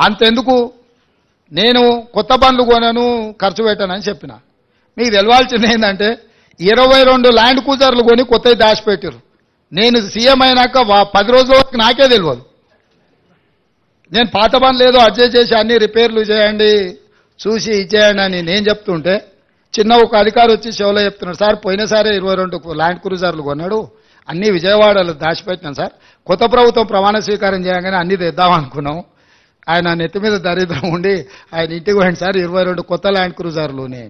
అంతెందుకు నేను కొత్త బండ్లు కొనను ఖర్చు పెట్టానని చెప్పిన. మీకు తెలవాల్సింది ఏంటంటే 22 ల్యాండ్ క్రూజర్లు కొని కొత్తవి దాచిపెట్టారు. నేను సీఎం అయినాక 10 రోజుల వరకు నాకే తెలియదు. నేను పాత బండ్లు ఏదో అడ్జస్ట్ చేసి అన్ని రిపేర్లు చేయండి చూసి ఇచ్చేయండి అని నేను చెప్తుంటే చిన్న ఒక అధికారి వచ్చి షోలో చెప్తున్నాడు, సార్ పోయినసారి 22 ల్యాండ్ క్రూజర్లు కొన్నాడు, అన్ని విజయవాడలో దాచిపెట్టినాం సార్, కొత్త ప్రభుత్వం ప్రమాణ స్వీకారం చేయగానే అన్ని తెద్దాం అనుకున్నాం, ఆయన నెత్తి మీద దరిద్రం ఉండి ఆయన ఇంటికి పోయింది సార్ 22 కొత్త ల్యాండ్ క్రూజర్లునే.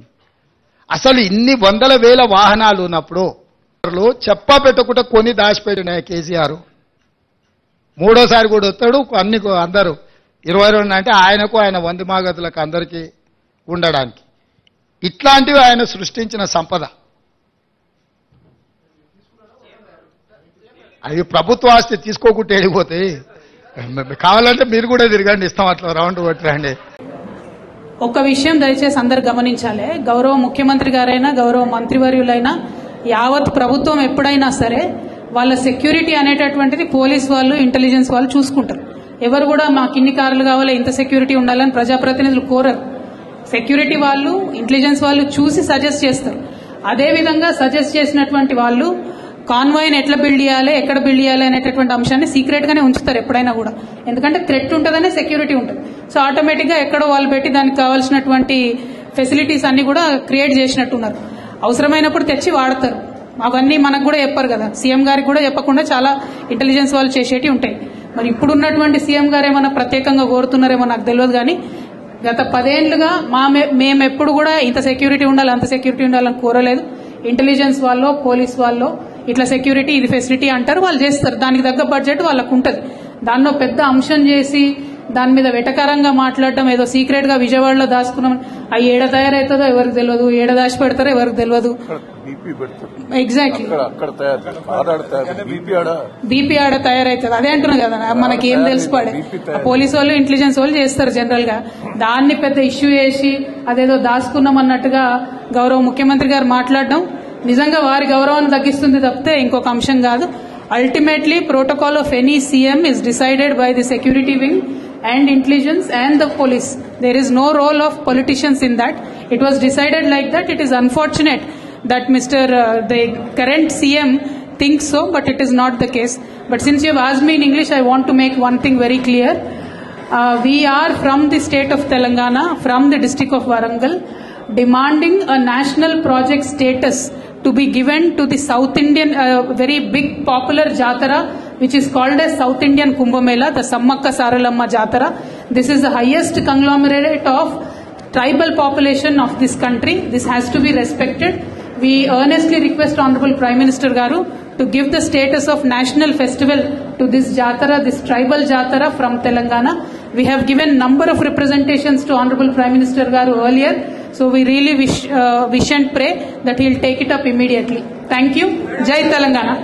అసలు ఇన్ని వందల వేల వాహనాలు ఉన్నప్పుడు చెప్పా పెట్టకుండా కొని దాచిపెట్టినాయి కేసీఆర్. మూడోసారి కూడా వస్తాడు అన్ని అందరూ 22 అంటే ఆయనకు ఆయన వంది మాగతులకు అందరికీ ఉండడానికి. ఇట్లాంటివి ఆయన సృష్టించిన సంపద. అది ప్రభుత్వ ఆస్తి తీసుకోకుండా వెళ్ళిపోతే కావాలంటే మీరు కూడా తిరగండి, ఇస్తాం అట్లా రౌండ్ కొట్టరండి. ఒక్క విషయం దయచేసి అందరు గమనించాలి. గౌరవ ముఖ్యమంత్రి గారైనా గౌరవ మంత్రివర్యులైనా యావత్ ప్రభుత్వం ఎప్పుడైనా సరే వాళ్ళ సెక్యూరిటీ అనేటటువంటిది పోలీస్ వాళ్ళు ఇంటెలిజెన్స్ వాళ్ళు చూసుకుంటారు. ఎవరు కూడా మాకు ఇన్ని కార్లు కావాలి ఇంత సెక్యూరిటీ ఉండాలని ప్రజాప్రతినిధులు కోరరు. సెక్యూరిటీ వాళ్ళు ఇంటెలిజెన్స్ వాళ్ళు చూసి సజెస్ట్ చేస్తారు. అదేవిధంగా సజెస్ట్ చేసినటువంటి వాళ్ళు కాన్వాయ్ని ఎట్లా బిల్డ్ చేయాలి ఎక్కడ బిల్డ్ చేయాలి అనేటటువంటి అంశాన్ని సీక్రెట్ గానే ఉంచుతారు ఎప్పుడైనా కూడా. ఎందుకంటే థ్రెట్ ఉంటుందనే సెక్యూరిటీ ఉంటుంది. సో ఆటోమేటిక్ గా ఎక్కడో వాళ్ళు పెట్టి దానికి కావాల్సినటువంటి ఫెసిలిటీస్ అన్ని కూడా క్రియేట్ చేసినట్టున్నారు. అవసరమైనప్పుడు తెచ్చి వాడతారు. అవన్నీ మనకు కూడా చెప్పారు కదా, సీఎం గారికి కూడా చెప్పకుండా చాలా ఇంటెలిజెన్స్ వాళ్ళు చేసేటి ఉంటాయి. మరి ఇప్పుడున్నటువంటి సీఎం గారు ఏమన్నా ప్రత్యేకంగా కోరుతున్నారేమో నాకు తెలియదు. కానీ గత 10 ఏళ్లుగా మేము ఎప్పుడు కూడా ఇంత సెక్యూరిటీ ఉండాలి అంత సెక్యూరిటీ ఉండాలని కోరలేదు. ఇంటెలిజెన్స్ వాళ్ళు పోలీస్ వాళ్ళు ఇట్లా సెక్యూరిటీ ఇది ఫెసిలిటీ అంటారు, వాళ్ళు చేస్తారు. దానికి తగ్గ బడ్జెట్ వాళ్ళకు ఉంటుంది. దాన్నో పెద్ద అంశం చేసి దాని మీద వెటకారంగా మాట్లాడటం, ఏదో సీక్రెట్ గా విజయవాడలో దాచుకున్నాం, అవి ఏడ తయారవుతుందో ఎవరికి తెలియదు, ఏడ దాచి పెడతారో ఎవరికి తెలియదు. ఎగ్జాక్ట్లీ బీపీ ఆడ తయారవుతుంది. అదే అంటున్నా కదా, మనకి ఏం తెలిసిపడే పోలీసు వాళ్ళు ఇంటెలిజెన్స్ వాళ్ళు చేస్తారు జనరల్ గా. దాన్ని పెద్ద ఇష్యూ చేసి అదేదో దాచుకున్నాం అన్నట్టుగా గౌరవ ముఖ్యమంత్రి గారు మాట్లాడడం నిజంగా వారి గౌరవాన్ని తగ్గిస్తుంది తప్పితే ఇంకొక అంశం కాదు. Ultimately protocol of any CM is decided by the security wing and intelligence and the police. There is no role of politicians in that. It was decided like that. It is unfortunate that the current CM thinks so, but it is not the case. But since you have asked me in English, I want to make one thing very clear. We are from the state of Telangana, from the district of Warangal, demanding a national project status to be given to the South Indian, very big popular Jatara, which is called as South Indian Kumbh Mela, the Sammakka Saralamma Jatara. This is the highest conglomerate of tribal population of this country. This has to be respected. We earnestly request Honorable Prime Minister Garu to give the status of national festival to this Jatara, this tribal Jatara from Telangana. We have given number of representations to Honorable Prime Minister Garu earlier. So we really wish and pray that he will take it up immediately. Thank you. Jai Telangana.